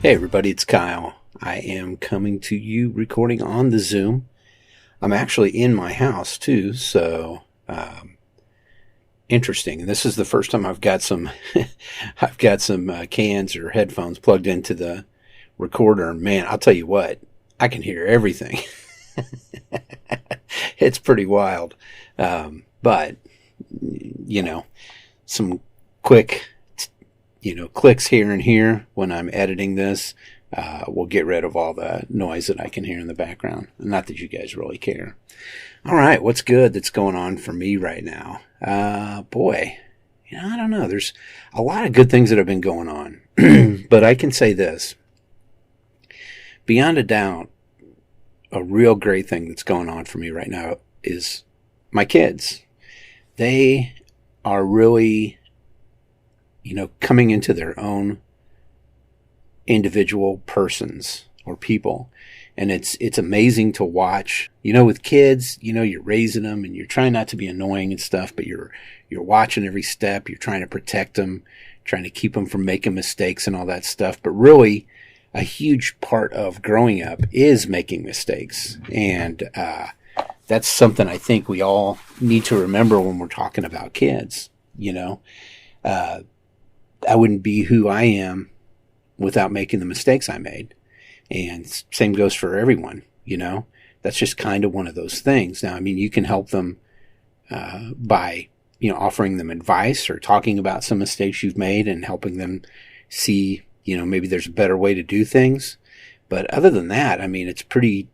Hey everybody, it's Kyle. I am coming to you recording on the Zoom. I'm actually in my house too, so interesting. And this is the first time I've got some cans or headphones plugged into the recorder. And man, I'll tell you what, I can hear everything. It's pretty wild, but some quick clicks here and here when I'm editing this will get rid of all the noise that I can hear in the background. Not that you guys really care. All right, what's good that's going on for me right now? I don't know. There's a lot of good things that have been going on. But I can say this. Beyond a doubt, a real great thing that's going on for me right now is my kids. They are really coming into their own individual persons or people. And it's amazing to watch. With kids, you're raising them and you're trying not to be annoying and stuff, but you're watching every step. You're trying to protect them, trying to keep them from making mistakes and all that stuff. But really, a huge part of growing up is making mistakes. And that's something I think we all need to remember when we're talking about kids. I wouldn't be who I am without making the mistakes I made. And same goes for everyone, That's just kind of one of those things. Now, you can help them by, offering them advice or talking about some mistakes you've made and helping them see, maybe there's a better way to do things. But other than that, it's pretty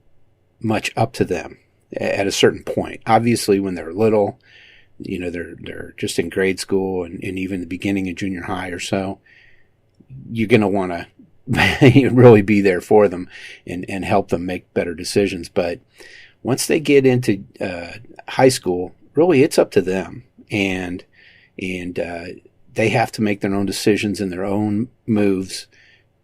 much up to them at a certain point. Obviously, when they're little, they're just in grade school and even the beginning of junior high or so, you're going to want to really be there for them and help them make better decisions. But once they get into high school, really it's up to them. And they have to make their own decisions and their own moves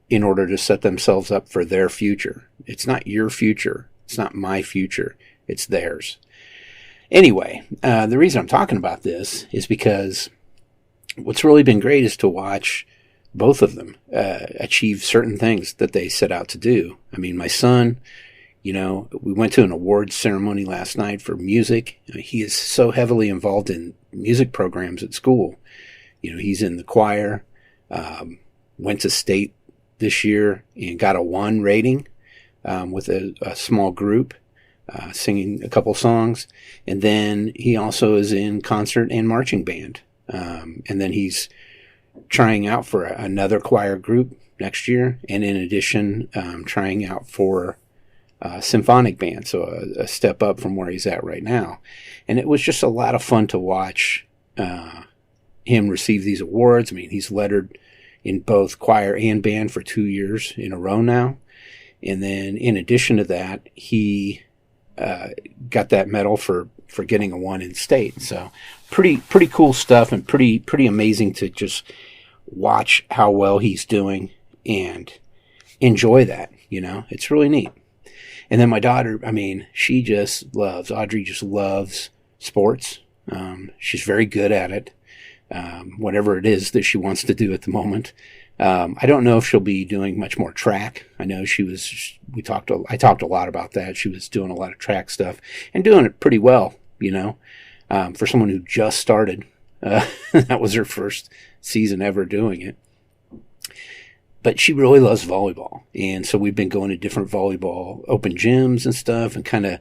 in order to set themselves up for their future. It's not your future. It's not my future. It's theirs. Anyway, the reason I'm talking about this is because what's really been great is to watch both of them achieve certain things that they set out to do. My son, we went to an awards ceremony last night for music. He is so heavily involved in music programs at school. He's in the choir, went to state this year and got a 1 rating with a small group. Singing a couple songs, and then he also is in concert and marching band, and then he's trying out for another choir group next year, and in addition, trying out for symphonic band, so a step up from where he's at right now. And it was just a lot of fun to watch him receive these awards. He's lettered in both choir and band for 2 years in a row now, and then in addition to that, he got that medal for getting a 1 in state. So pretty cool stuff, and pretty amazing to just watch how well he's doing and enjoy that. It's really neat. And then my daughter, Audrey just loves sports. She's very good at it. Whatever it is that she wants to do at the moment. I don't know if she'll be doing much more track. I know I talked a lot about that. She was doing a lot of track stuff and doing it pretty well, for someone who just started. That was her first season ever doing it. But she really loves volleyball. And so we've been going to different volleyball open gyms and stuff and kind of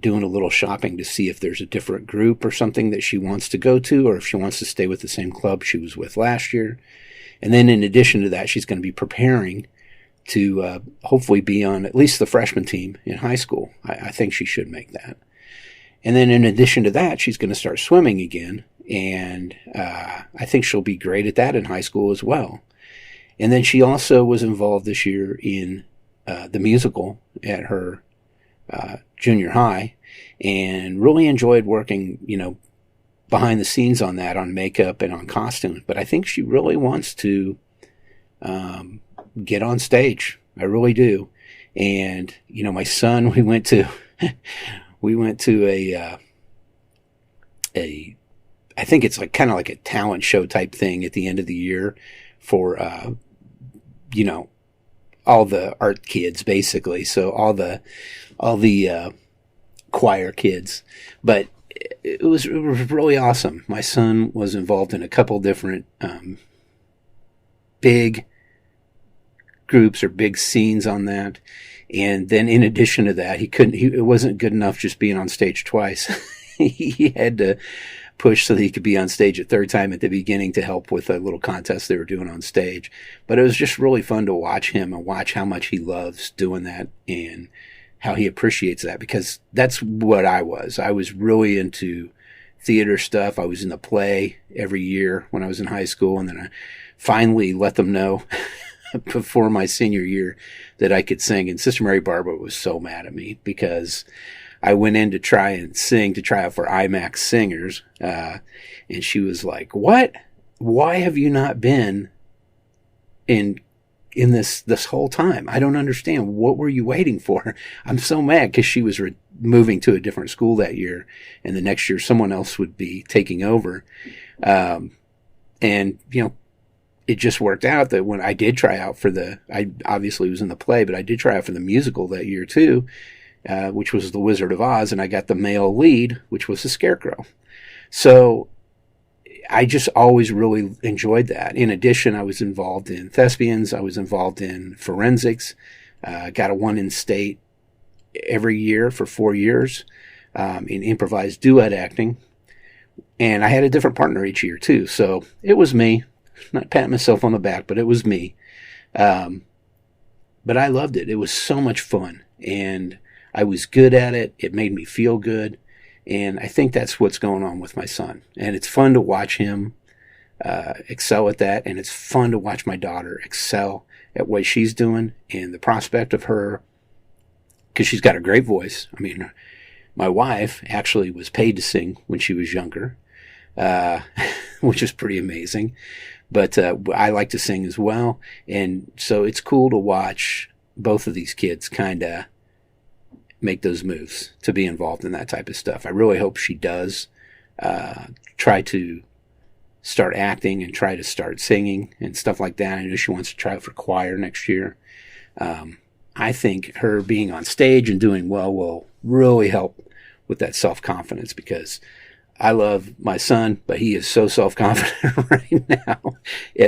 doing a little shopping to see if there's a different group or something that she wants to go to, or if she wants to stay with the same club she was with last year. And then in addition to that, she's going to be preparing to hopefully be on at least the freshman team in high school. I think she should make that. And then in addition to that, she's going to start swimming again. And I think she'll be great at that in high school as well. And then she also was involved this year in the musical at her junior high and really enjoyed working, behind the scenes on that, on makeup and on costumes. But I think she really wants to get on stage. I really do. And, my son, we went to a I think it's like kind of like a talent show type thing at the end of the year for, all the art kids basically. So all the choir kids, but it was really awesome. My son was involved in a couple different big groups or big scenes on that. And then in addition to that, it wasn't good enough just being on stage twice. He had to push so that he could be on stage a third time at the beginning to help with a little contest they were doing on stage. But it was just really fun to watch him and watch how much he loves doing that and how he appreciates that, because that's what I was. I was really into theater stuff. I was in the play every year when I was in high school, and then I finally let them know before my senior year that I could sing. And Sister Mary Barbara was so mad at me because I went in to try and sing, to try out for IMAX Singers. And she was like, "What? Why have you not been in this whole time? I don't understand. What were you waiting for?" I'm so mad because she was moving to a different school that year, and the next year someone else would be taking over. And, it just worked out that when I did try out I obviously was in the play, but I did try out for the musical that year too, which was The Wizard of Oz, and I got the male lead, which was the Scarecrow. So I just always really enjoyed that. In addition, I was involved in thespians. I was involved in forensics. Got a 1 in state every year for 4 years in improvised duet acting. And I had a different partner each year too. So it was me. Not patting myself on the back, but it was me. But I loved it. It was so much fun. And I was good at it. It made me feel good. And I think that's what's going on with my son. And it's fun to watch him excel at that. And it's fun to watch my daughter excel at what she's doing. And the prospect of her, because she's got a great voice. I mean, my wife actually was paid to sing when she was younger, which is pretty amazing. But I like to sing as well. And so it's cool to watch both of these kids kind of make those moves to be involved in that type of stuff. I really hope she does try to start acting and try to start singing and stuff like that. I know she wants to try out for choir next year. I think her being on stage and doing well will really help with that self-confidence, because I love my son, but he is so self-confident right now,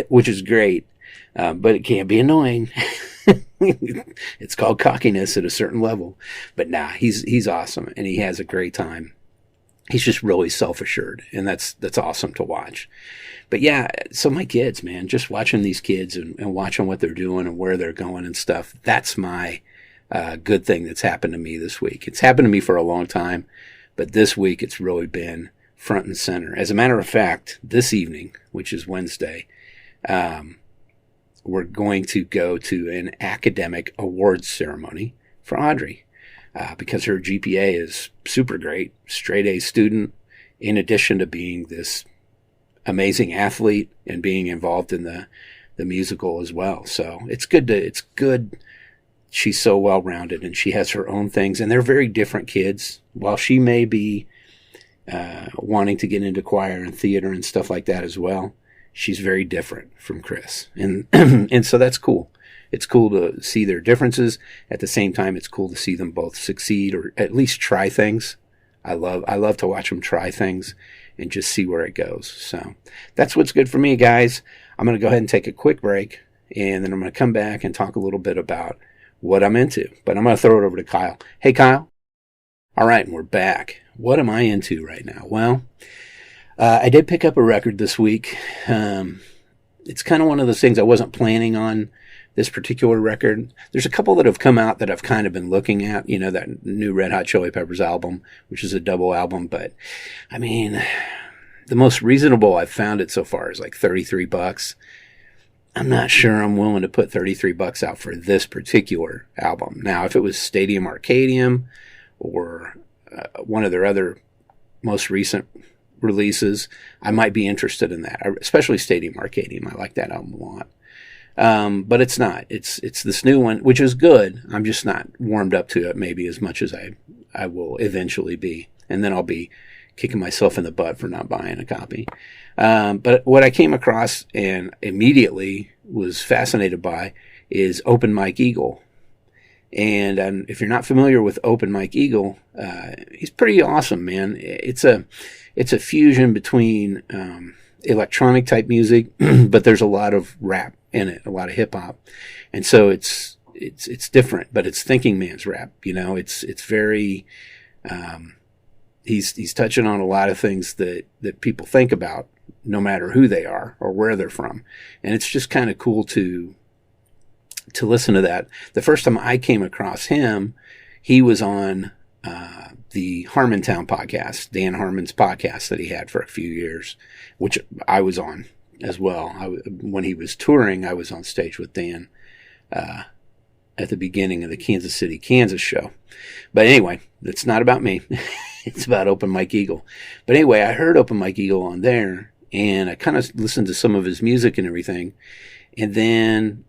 which is great. But it can be annoying. It's called cockiness at a certain level. But he's awesome, and he has a great time. He's just really self-assured, and that's awesome to watch. But yeah, so my kids, man, just watching these kids and watching what they're doing and where they're going and stuff, that's my good thing that's happened to me this week. It's happened to me for a long time, but this week it's really been front and center. As a matter of fact, this evening, which is Wednesday, we're going to go to an academic awards ceremony for Audrey, because her GPA is super great, straight A student, in addition to being this amazing athlete and being involved in the musical as well. So it's good. She's so well-rounded, and she has her own things, and they're very different kids. While she may be wanting to get into choir and theater and stuff like that as well, she's very different from Chris. And and so that's cool. It's cool to see their differences. At the same time, it's cool to see them both succeed, or at least try things. I love to watch them try things and just see where it goes. So that's what's good for me, guys. I'm going to go ahead and take a quick break, and then I'm going to come back and talk a little bit about what I'm into. But I'm going to throw it over to Kyle. Hey, Kyle. All right, and we're back. What am I into right now? Well, I did pick up a record this week. It's kind of one of those things I wasn't planning on, this particular record. There's a couple that have come out that I've kind of been looking at, that new Red Hot Chili Peppers album, which is a double album. But I mean, the most reasonable I've found it so far is like $33. I'm not sure I'm willing to put $33 out for this particular album. Now, if it was Stadium Arcadium or one of their other most recent releases, I might be interested in that, especially Stadium Arcadium. I like that album a lot. But it's not. It's this new one, which is good. I'm just not warmed up to it maybe as much as I will eventually be. And then I'll be kicking myself in the butt for not buying a copy. But what I came across and immediately was fascinated by is Open Mike Eagle. And if you're not familiar with Open Mike Eagle, he's pretty awesome, man. It's a fusion between electronic type music, but there's a lot of rap in it, a lot of hip hop, and so it's different, but it's thinking man's rap. It's very he's touching on a lot of things that people think about, no matter who they are or where they're from, and it's just kind of cool to listen to that. The first time I came across him, he was on the Harmontown podcast, Dan Harmon's podcast that he had for a few years, which I was on as well. When he was touring, I was on stage with Dan at the beginning of the Kansas City, Kansas show. But anyway, it's not about me. It's about Open Mike Eagle. But anyway, I heard Open Mike Eagle on there, and I kind of listened to some of his music and everything, and then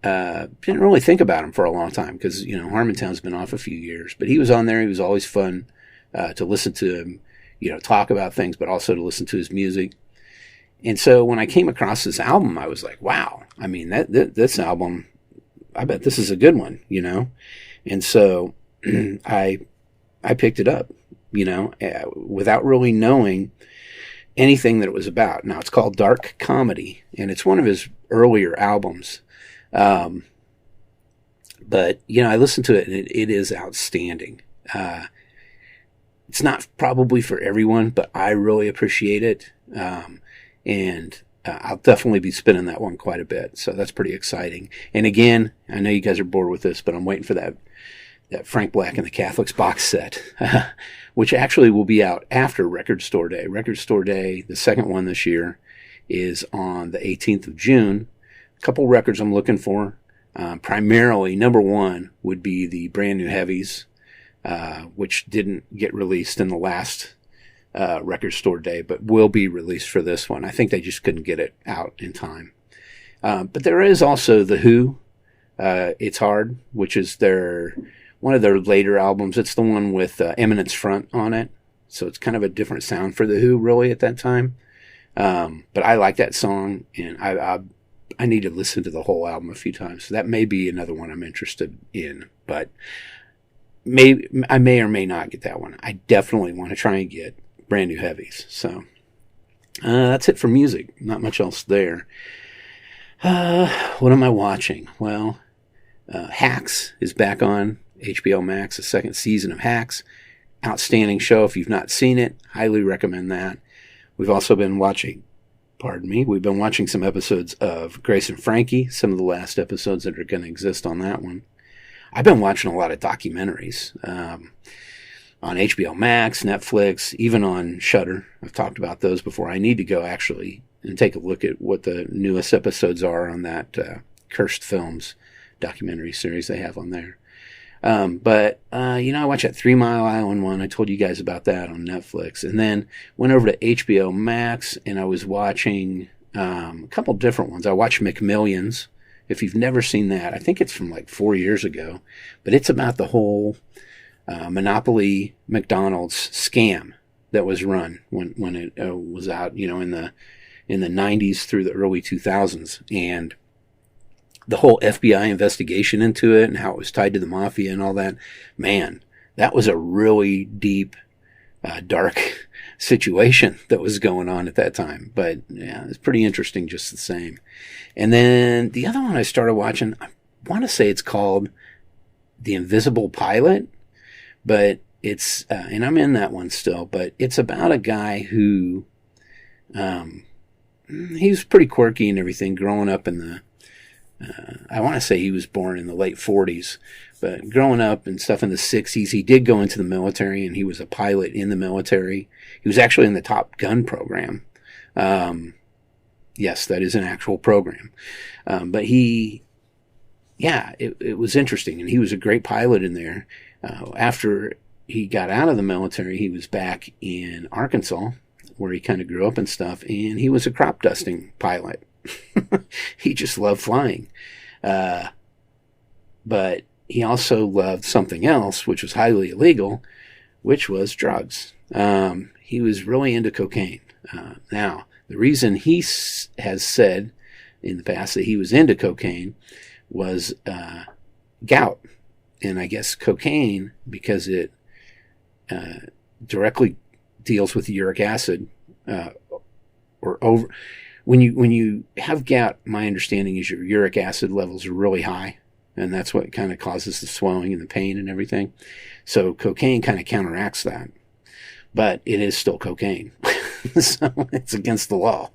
didn't really think about him for a long time because, Harmontown's been off a few years, but he was on there. He was always fun to listen to him, talk about things, but also to listen to his music. And so when I came across this album, I was like, wow, I mean, this album, I bet this is a good one, And so I picked it up, without really knowing anything that it was about. Now, it's called Dark Comedy, and it's one of his earlier albums. But I listened to it, and it is outstanding. It's not probably for everyone, but I really appreciate it. And I'll definitely be spinning that one quite a bit. So that's pretty exciting. And again, I know you guys are bored with this, but I'm waiting for that Frank Black and the Catholics box set, which actually will be out after Record Store Day. Record Store Day, the second one this year, is on the 18th of June. A couple records I'm looking for. Primarily, number one would be the Brand New Heavies, which didn't get released in the last Record Store Day, but will be released for this one. I think they just couldn't get it out in time. But there is also The Who, It's Hard, which is one of their later albums. It's the one with Eminence Front on it, so it's kind of a different sound for The Who, really, at that time. But I like that song, and I need to listen to the whole album a few times. So that may be another one I'm interested in, but I may or may not get that one. I definitely want to try and get Brand New Heavies. So that's it for music. Not much else there. What am I watching? Well, Hacks is back on HBO Max, the second season of Hacks. Outstanding show. If you've not seen it, highly recommend that. We've also been watching some episodes of Grace and Frankie, some of the last episodes that are going to exist on that one. I've been watching a lot of documentaries on HBO Max, Netflix, even on Shudder. I've talked about those before. I need to go actually and take a look at what the newest episodes are on that Cursed Films documentary series they have on there. But I watched that 3 Mile Island one. I told you guys about that on Netflix. And then went over to HBO Max, and I was watching a couple different ones. I watched McMillions. If you've never seen that, I think it's from like 4 years ago. But it's about the whole Monopoly McDonald's scam that was run when it was out, in the 90s through the early 2000s. And the whole FBI investigation into it and how it was tied to the mafia and all that. Man, that was a really deep, dark situation that was going on at that time. But yeah, it's pretty interesting just the same. And then the other one I started watching, I want to say it's called The Invisible Pilot, but it's, and I'm in that one still, but it's about a guy who, he was pretty quirky and everything growing up in the, I want to say he was born in the late 40s, but growing up and stuff in the 60s, he did go into the military, and he was a pilot in the military. He was actually in the Top Gun program. Yes, that is an actual program. But it was interesting, and he was a great pilot in there. After he got out of the military, he was back in Arkansas, where he kind of grew up and stuff, and he was a crop dusting pilot. He just loved flying. But he also loved something else, which was highly illegal, which was drugs. He was really into cocaine. Now, the reason he has said in the past that he was into cocaine was gout. And I guess cocaine, because it directly deals with uric acid, or over. When you have gout, my understanding is your uric acid levels are really high, and that's what kind of causes the swelling and the pain and everything. So cocaine kind of counteracts that, but it is still cocaine, so it's against the law,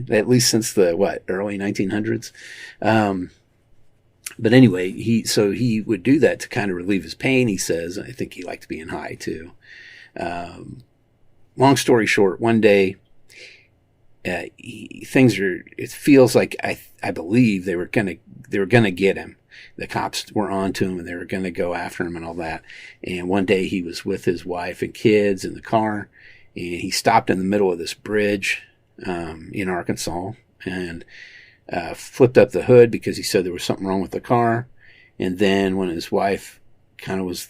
at least since the early 1900s. But anyway, he would do that to kind of relieve his pain. He says, I think he liked being high too. Long story short, one day, it feels like I believe they were gonna get him. The cops were on to him and they were gonna go after him and all that. And one day he was with his wife and kids in the car, and he stopped in the middle of this bridge in Arkansas and flipped up the hood because he said there was something wrong with the car. And then when his wife kind of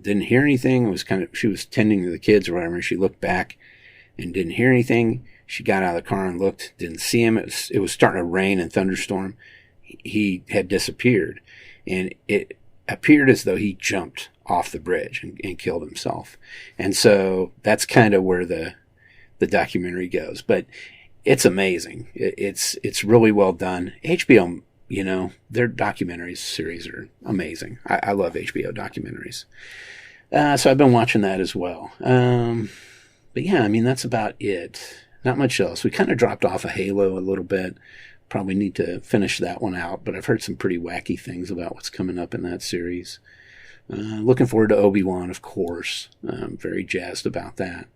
didn't hear anything, she was tending to the kids or whatever, and she looked back and didn't hear anything. She got out of the car and looked, didn't see him. It was starting to rain and thunderstorm. He had disappeared, and it appeared as though he jumped off the bridge and killed himself. And so that's kind of where the documentary goes. But it's amazing. It's really well done. HBO, their documentaries series are amazing. I love HBO documentaries. So I've been watching that as well. But yeah, I mean, that's about it. Not much else. We kind of dropped off of Halo a little bit. Probably need to finish that one out, but I've heard some pretty wacky things about what's coming up in that series. Looking forward to Obi-Wan, of course. I'm very jazzed about that.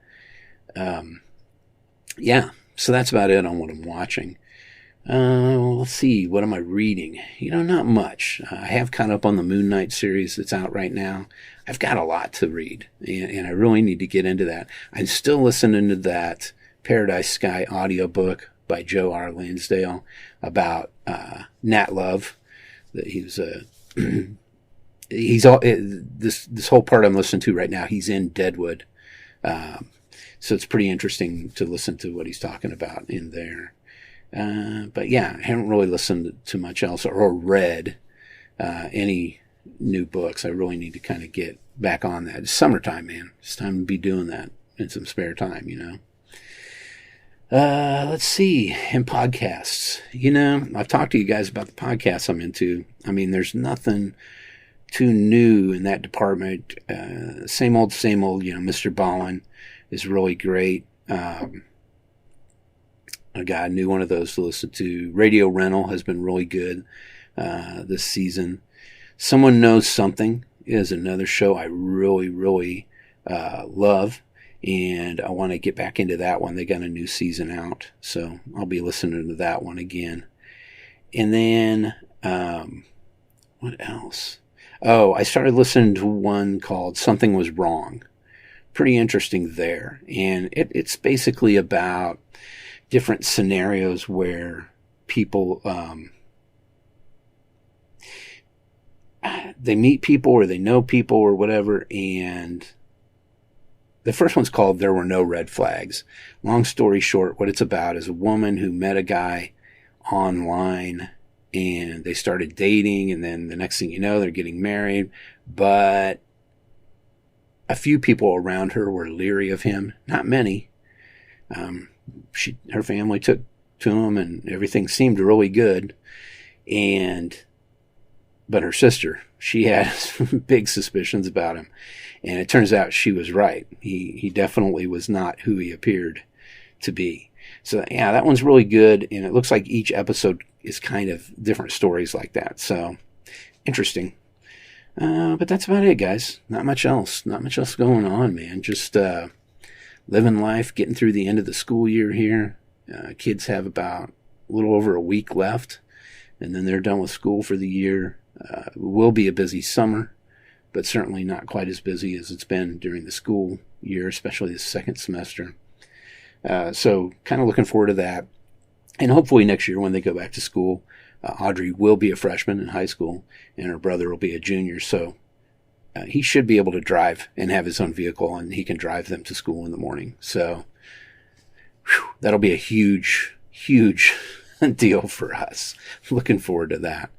Yeah, so that's about it on what I'm watching. Let's see, what am I reading? Not much. I have caught up on the Moon Knight series that's out right now. I've got a lot to read, and I really need to get into that. I'm still listening to that Paradise Sky audiobook by Joe R. Lansdale about Nat Love. That this whole part I'm listening to right now, he's in Deadwood. So it's pretty interesting to listen to what he's talking about in there. But yeah, I haven't really listened to much else or read any new books. I really need to kind of get back on that. It's summertime, man. It's time to be doing that in some spare time, Let's see. In podcasts, I've talked to you guys about the podcasts I'm into. I mean, there's nothing too new in that department. Same old, Mr. Ballin is really great. I got a new one of those to listen to. Radio Rental has been really good this season. Someone Knows Something is another show I really, really love, and I want to get back into that one. They got a new season out, so I'll be listening to that one again. And then, what else? Oh, I started listening to one called Something Was Wrong. Pretty interesting there. And it's basically about different scenarios where people, they meet people or they know people or whatever, and the first one's called There Were No Red Flags. Long story short, what it's about is a woman who met a guy online, and they started dating, and then the next thing you know, they're getting married, but a few people around her were leery of him. Not many. Her family took to him, and everything seemed really good. But her sister, she had big suspicions about him, and it turns out she was right. He definitely was not who he appeared to be. So yeah, that one's really good, and it looks like each episode is kind of different stories like that. So interesting. But that's about it, guys. Not much else going on, man. Just living life, getting through the end of the school year here. Kids have about a little over a week left, and then they're done with school for the year. It will be a busy summer, but certainly not quite as busy as it's been during the school year, especially the second semester. So kind of looking forward to that. And hopefully next year when they go back to school, Audrey will be a freshman in high school, and her brother will be a junior. So he should be able to drive and have his own vehicle, and he can drive them to school in the morning. So that'll be a huge, huge deal for us. Looking forward to that.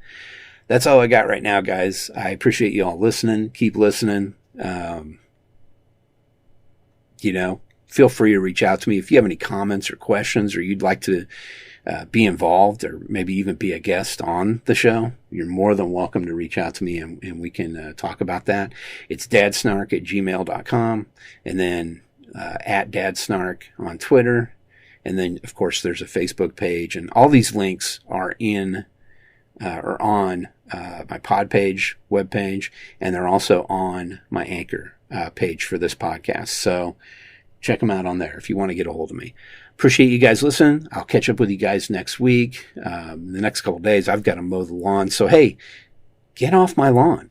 that's all I got right now, guys. I appreciate you all listening. Keep listening. Feel free to reach out to me if you have any comments or questions, or you'd like to be involved, or maybe even be a guest on the show. You're more than welcome to reach out to me, and we can talk about that. It's dadsnark@gmail.com, and then at dadsnark on Twitter. And then, of course, there's a Facebook page, and all these links are on my Podpage webpage, and they're also on my Anchor page for this podcast. So check them out on there if you want to get a hold of me. Appreciate you guys listening. I'll catch up with you guys next week. The next couple of days, I've got to mow the lawn. So, hey, get off my lawn.